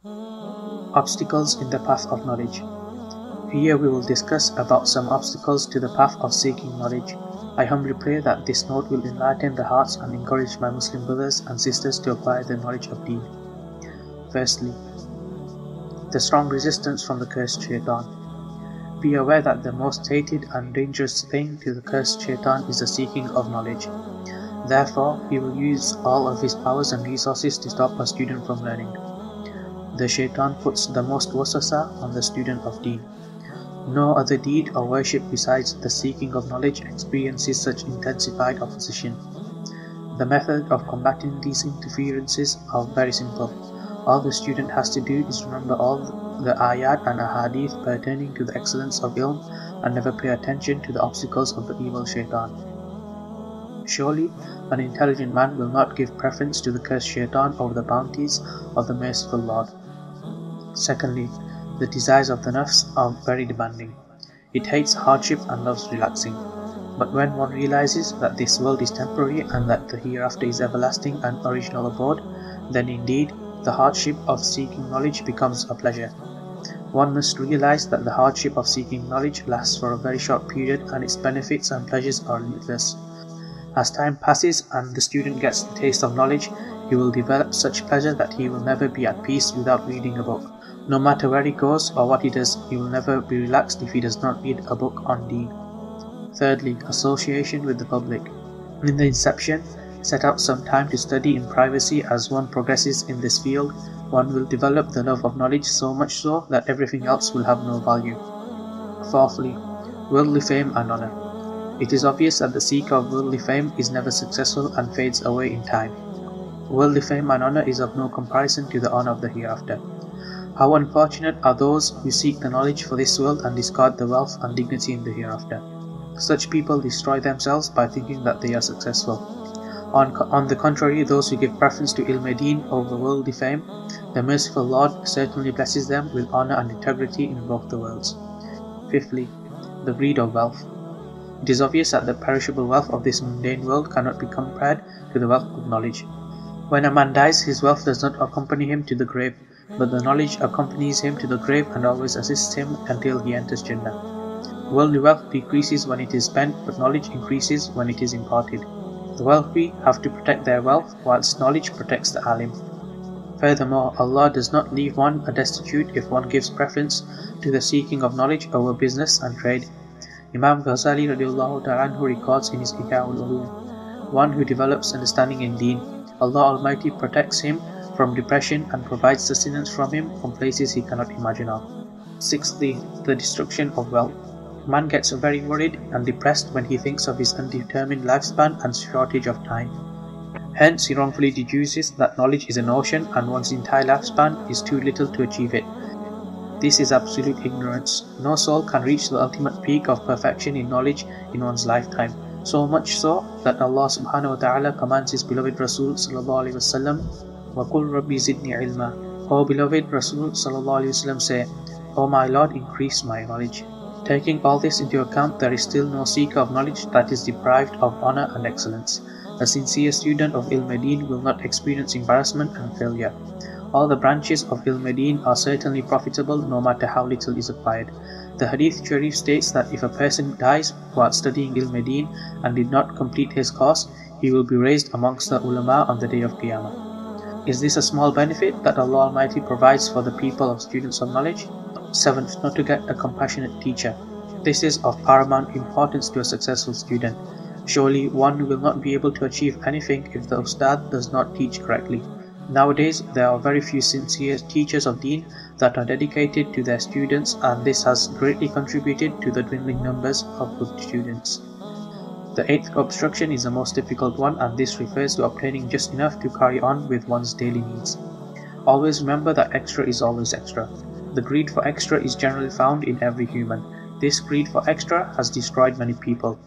Obstacles in the path of knowledge. Here we will discuss about some obstacles to the path of seeking knowledge. I humbly pray that this note will enlighten the hearts and encourage my Muslim brothers and sisters to acquire the knowledge of Deen. Firstly, the strong resistance from the cursed shaitan. Be aware that the most hated and dangerous thing to the cursed shaitan is the seeking of knowledge. Therefore, he will use all of his powers and resources to stop a student from learning. The shaitan puts the most waswasa on the student of Deen. No other deed or worship besides the seeking of knowledge experiences such intensified opposition. The method of combating these interferences are very simple. All the student has to do is remember all the ayat and ahadith pertaining to the excellence of ilm and never pay attention to the obstacles of the evil shaitan. Surely, an intelligent man will not give preference to the cursed shaitan over the bounties of the merciful Lord. Secondly, the desires of the nafs are very demanding. It hates hardship and loves relaxing. But when one realizes that this world is temporary and that the hereafter is everlasting and original abode, then indeed the hardship of seeking knowledge becomes a pleasure. One must realize that the hardship of seeking knowledge lasts for a very short period and its benefits and pleasures are limitless. As time passes and the student gets the taste of knowledge, he will develop such pleasure that he will never be at peace without reading a book. No matter where he goes or what he does, he will never be relaxed if he does not read a book on Deen. Thirdly, association with the public. In the inception, set out some time to study in privacy. As one progresses in this field, one will develop the love of knowledge so much so that everything else will have no value. Fourthly, worldly fame and honor. It is obvious that the seeker of worldly fame is never successful and fades away in time. Worldly fame and honor is of no comparison to the honor of the hereafter. How unfortunate are those who seek the knowledge for this world and discard the wealth and dignity in the hereafter. Such people destroy themselves by thinking that they are successful. On the contrary, those who give preference to ilm-e-deen over worldly fame, the merciful Lord certainly blesses them with honor and integrity in both the worlds. Fifthly, the greed of wealth. It is obvious that the perishable wealth of this mundane world cannot be compared to the wealth of knowledge. When a man dies, his wealth does not accompany him to the grave, but the knowledge accompanies him to the grave and always assists him until he enters Jannah. Worldly wealth decreases when it is spent, but knowledge increases when it is imparted. The wealthy have to protect their wealth, whilst knowledge protects the alim. Furthermore, Allah does not leave one destitute if one gives preference to the seeking of knowledge over business and trade. Imam Ghazali radiallahu ta'ala anhu records in his Ihya ul-Ulum, one who develops understanding in Deen, Allah Almighty protects him from depression and provides sustenance from him from places he cannot imagine of. Sixthly, the destruction of wealth. Man gets very worried and depressed when he thinks of his undetermined lifespan and shortage of time. Hence, he wrongfully deduces that knowledge is an ocean and one's entire lifespan is too little to achieve it. This is absolute ignorance. No soul can reach the ultimate peak of perfection in knowledge in one's lifetime. So much so that Allah subhanahu wa ta'ala commands His beloved Rasul sallallahu alaihi wasallam, وَقُلْ رَبِّ زِدْنِي عِلْمًا. O beloved Rasul sallallahu alaihi wasallam, say, O my Lord, increase my knowledge. Taking all this into account, there is still no seeker of knowledge that is deprived of honor and excellence. A sincere student of ilm-e-deen will not experience embarrassment and failure. All the branches of ilm-e-deen are certainly profitable no matter how little is acquired. The Hadith Sharif states that if a person dies while studying ilm-e-deen and did not complete his course, he will be raised amongst the ulama on the day of Qiyamah. Is this a small benefit that Allah Almighty provides for the people of students of knowledge? Seventh, not to get a compassionate teacher. This is of paramount importance to a successful student. Surely one will not be able to achieve anything if the ustad does not teach correctly. Nowadays, there are very few sincere teachers of Deen that are dedicated to their students, and this has greatly contributed to the dwindling numbers of good students. The eighth obstruction is the most difficult one, and this refers to obtaining just enough to carry on with one's daily needs. Always remember that extra is always extra. The greed for extra is generally found in every human. This greed for extra has destroyed many people.